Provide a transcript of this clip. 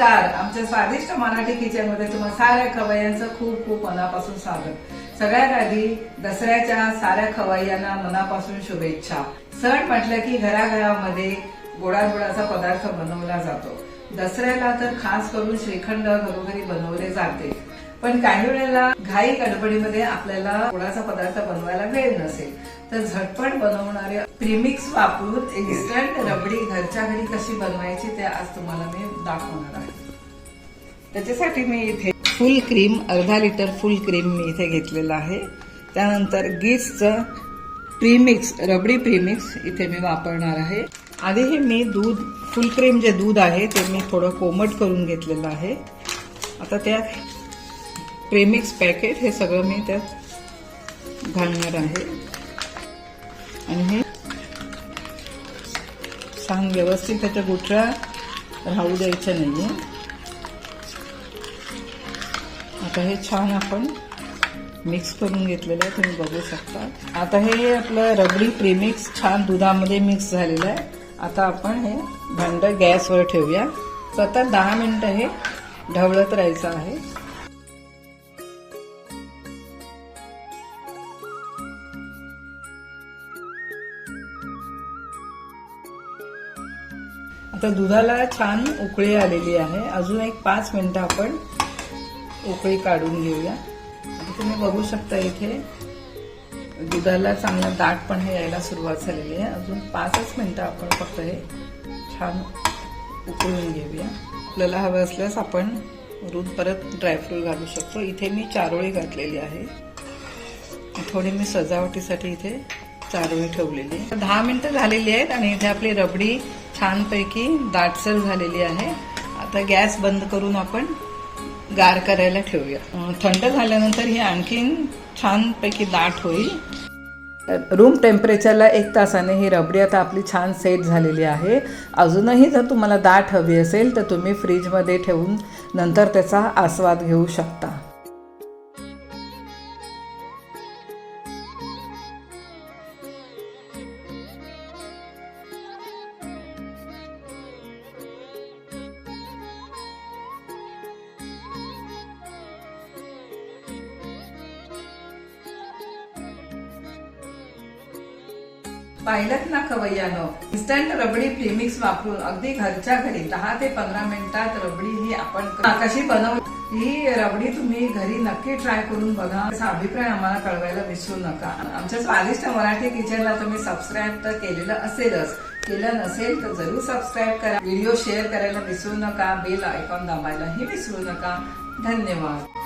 नमस्कार. आमच्या स्वादिष्ट मराठी किचन मध्ये तुम्हा साऱ्या खवय्यांचं खूप खूप मनापासून स्वागत. सगळ्यात आधी दसऱ्याच्या साऱ्या खवय्यांना मनापासून शुभेच्छा. सण म्हटलं की घराघरामध्ये गोडाचा पदार्थ बनवला जातो. दसऱ्याला तर खास करून श्रीखंड घरोघरी बनवले जाते, पण काही वेळेला घाई गडबडीमध्ये आपल्याला गोडाचा पदार्थ बनवायला वेळ नसेल तर झटपट बनवणारे प्रीमिक्स वापरून इन्स्टंट रबडी घरच्या घरी कशी बनवायची ते आज तुम्हाला मी दाखवणार आहे. त्याच्यासाठी मी इथे फुल क्रीम, अर्धा लिटर फुल क्रीम मी इथे घेतलेला आहे. त्यानंतर गिट्सचं प्रीमिक्स, रबडी प्रीमिक्स इथे मी वापरणार आहे. आधी हे मी दूध, फुल क्रीम जे दूध आहे ते मी थोडं कोमट करून घेतलेलं आहे. आता त्यात प्रीमिक्स पॅकेट हे सगळं मी त्यात घालणार आहे आणि हे छान व्यवस्थित त्याच्या गुठळ्या राहू द्यायच्या नाहीये. आता हे छान आपण मिक्स करून घेतलेलं आहे, तुम्ही बघू शकता. आता हे आपलं रबडी प्रीमिक्स छान दुधामध्ये मिक्स झालेलं आहे. आता आपण हे भांड गॅसवर ठेवूया. सतत 10 मिनिटं हे ढवळत राहायचं आहे. आता दुधाला छान उकळी आलेली आहे. अजून एक 5 मिनिटं आपण उकळी काढून घेऊया. आता तुम्ही बघू शकता इथे दुधाला चांगला दाटपणा यायला सुरुवात झालेली आहे. अजून 5 मिनिटं आपण फक्त हे छान उकळून घेऊया. आपल्याला हवं असल्यास आपण वरून परत ड्रायफ्रूट घालू शकतो. इथे मी चारोळी घातलेली आहे. थोडी मी सजावटीसाठी इथे चारोळी ठेवलेली आहे. 10 मिनिटं झालेली आहेत आणि इथे आपली रबडी छानपैकी दाटसर झालेली आहे. आता गॅस बंद करून आपण गार करायला ठेवूया. थंड झाल्यानंतर ही आणखीन छानपैकी दाट होईल. रूम टेम्परेचरला 1 तासाने ही रबडी आता आपली छान सेट झालेली आहे. अजूनही जर तुम्हाला दाट हवी असेल तर तुम्ही फ्रीजमध्ये ठेवून नंतर त्याचा आस्वाद घेऊ शकता. पाहिलं ना खवय्यानो, इन्स्टंट रबडी प्रीमिक्स वापरून अगदी घरच्या घरी 10 ते 15 मिनिटात रबडी ही आपण कशी बनवली. ही रबडी तुम्ही घरी नक्की ट्राय करून बघा. त्याचा अभिप्राय आम्हाला कळवायला विसरू नका. आमच्या स्वादिष्ट मराठी किचनला तुम्ही सबस्क्राईब तर केलेलं असेलच, केलं नसेल तर जरूर सबस्क्राईब करा. व्हिडिओ शेअर करायला विसरू नका. बेल आयकॉन दाबायलाही विसरू नका. धन्यवाद.